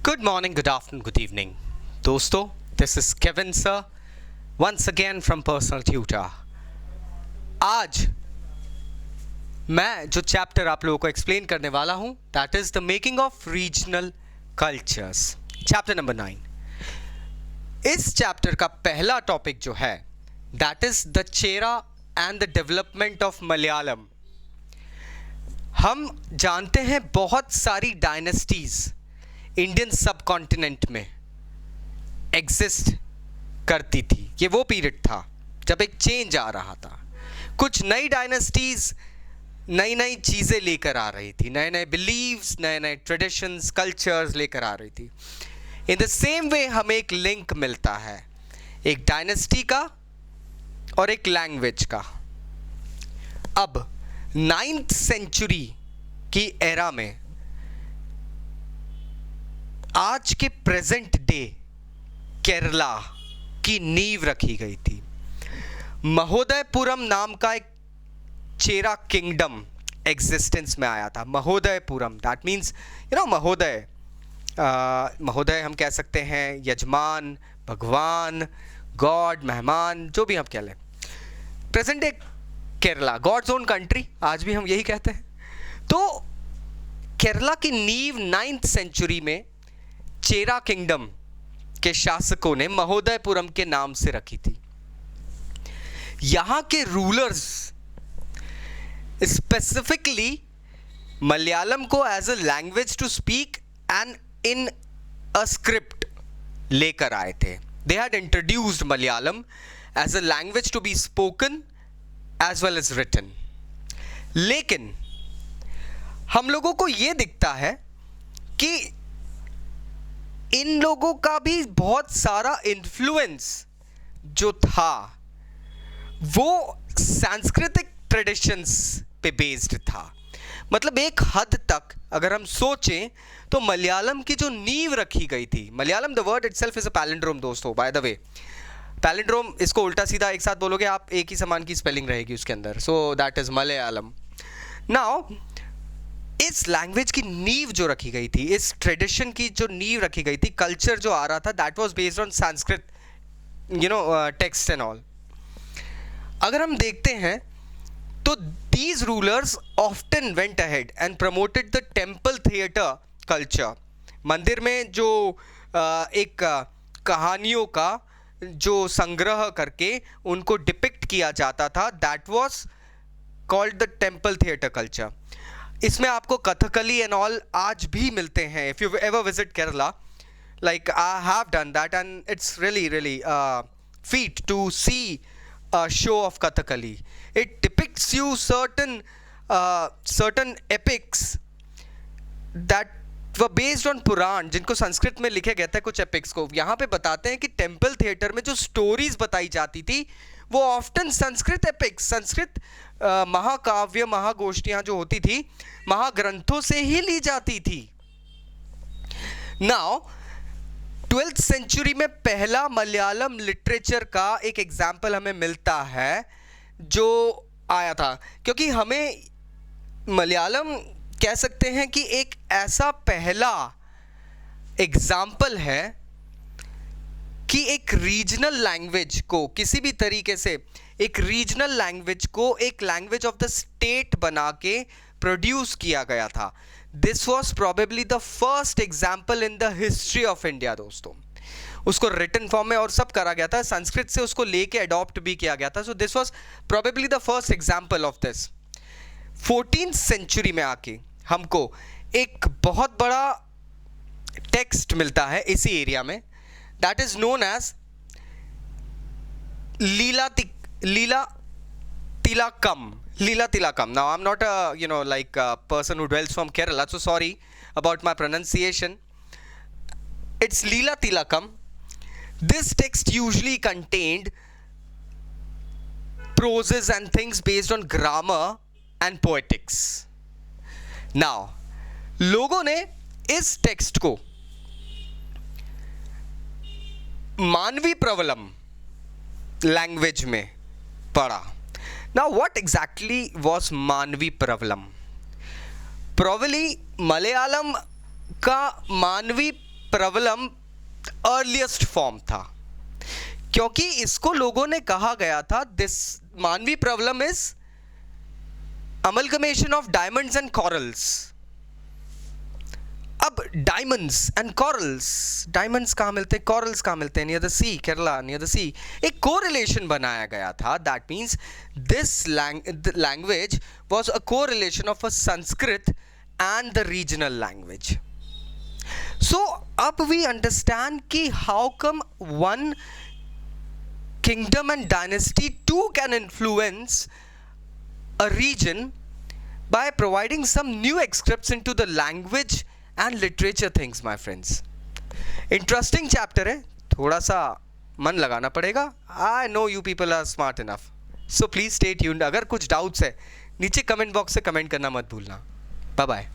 Good morning, good afternoon, good evening. दोस्तों, this is Kevin sir, once again from Personal Tutor. आज मैं जो chapter आप लोगों को एक्सप्लेन करने वाला हूं, that is the making of regional cultures. Chapter number 9. इस चैप्टर का पहला टॉपिक जो है, that is the Chera and the development of Malayalam. हम जानते हैं बहुत सारी डायनेस्टीज इंडियन सब कॉन्टिनेंट में एग्जिस्ट करती थी. ये वो पीरियड था जब एक चेंज आ रहा था. कुछ नई डायनेस्टीज नई नई चीज़ें लेकर आ रही थी, नए नए बिलीव्स, नए नए ट्रेडिशंस, कल्चर्स लेकर आ रही थी. इन द सेम वे हमें एक लिंक मिलता है एक डायनेस्टी का और एक लैंग्वेज का. अब 9th सेंचुरी की एरा में आज के प्रेजेंट डे केरला की नींव रखी गई थी. महोदयपुरम नाम का एक चेरा किंगडम एग्जिस्टेंस में आया था. महोदयपुरम, दैट मीन्स महोदय. महोदय हम कह सकते हैं यजमान, भगवान, गॉड, मेहमान, जो भी हम कह लें. Present day Kerala, God's own country, आज भी हम यही कहते हैं. तो केरला की नींव 9th सेंचुरी में चेरा किंगडम के शासकों ने महोदयपुरम के नाम से रखी थी. यहां के रूलर्स स्पेसिफिकली मलयालम को as a language to speak and in a script लेकर आए थे. They had introduced Malayalam as a language to be spoken as well as written. लेकिन हम लोगों को यह दिखता है कि इन लोगों का भी बहुत सारा इन्फ्लुएंस जो था वो सांस्कृतिक ट्रेडिशंस पे बेस्ड था. मतलब एक हद तक अगर हम सोचें तो मलयालम की जो नींव रखी गई थी, Malayalam the word itself is a palindrome दोस्तों. बाय द वे, पैलिंड्रोम, इसको उल्टा सीधा एक साथ बोलोगे आप, एक ही समान की स्पेलिंग रहेगी उसके अंदर. So that is Malayalam. Now इस लैंग्वेज की नींव जो रखी गई थी, इस ट्रेडिशन की जो नींव रखी गई थी, कल्चर जो आ रहा था, that was based on Sanskrit text and all. अगर हम देखते हैं तो these rulers often went ahead and promoted the temple theatre culture. मंदिर में जो एक कहानियों का जो संग्रह करके उनको डिपिक्ट किया जाता था, that was called the temple theatre culture. इसमें आपको कथकली एंड ऑल आज भी मिलते हैं. If you ever visit Kerala, like I have done that, and it's really feat to see a show of Kathakali. It depicts you certain epics that were based on Puran, जिनको संस्कृत में लिखे गए थे. कुछ epics को यहाँ पे बताते हैं कि टेम्पल थिएटर में जो स्टोरीज बताई जाती थी वो ऑफ्टन संस्कृत एपिक्स, संस्कृत महाकाव्य, महागोष्ठियां जो होती थी, महाग्रंथों से ही ली जाती थी. नाउ 12th सेंचुरी में पहला मलयालम लिटरेचर का एक एग्जाम्पल हमें मिलता है जो आया था, क्योंकि हमें मलयालम कह सकते हैं कि एक ऐसा पहला एग्जाम्पल है कि एक रीजनल लैंग्वेज को किसी भी तरीके से, एक रीजनल लैंग्वेज को एक लैंग्वेज ऑफ द स्टेट बना के प्रोड्यूस किया गया था. This was probably the first example in the history of India दोस्तों. उसको रिटन फॉर्म में और सब करा गया था, संस्कृत से उसको लेके अडॉप्ट भी किया गया था. So this was probably the first example of this. 14th century में आके हमको एक बहुत बड़ा टेक्स्ट मिलता है इसी एरिया में, that is known as Leela Tilakam. Now I'm not a person who dwells from Kerala, so sorry about my pronunciation. It's Leela Tilakam. This text usually contained proses and things based on grammar and poetics. Now लोगों ने इस text को मानवी problem language में पढ़ा. Now what exactly was मानवी problem? Probably Malayalam का मानवी प्रबलम अर्लीस्ट फॉर्म था, क्योंकि इसको लोगों ने कहा गया था दिस मानवी problem is amalgamation of diamonds and corals. अब डायमंड्स एंड कॉरल्स, डायमंड्स कहाँ मिलते हैं, कॉरल्स कहाँ मिलते हैं, near the sea, Kerala near the sea. एक कोरिलेशन बनाया गया था, that means this language was a correlation of a Sanskrit and the regional language. So अब we understand कि how come one kingdom and dynasty too can influence a region by providing some new excerpts into the language and literature things, my friends. Interesting chapter है, थोड़ा सा मन लगाना पड़ेगा. I know you people are smart enough. So please stay tuned. अगर कुछ doubts है नीचे comment box से comment करना मत भूलना. Bye bye.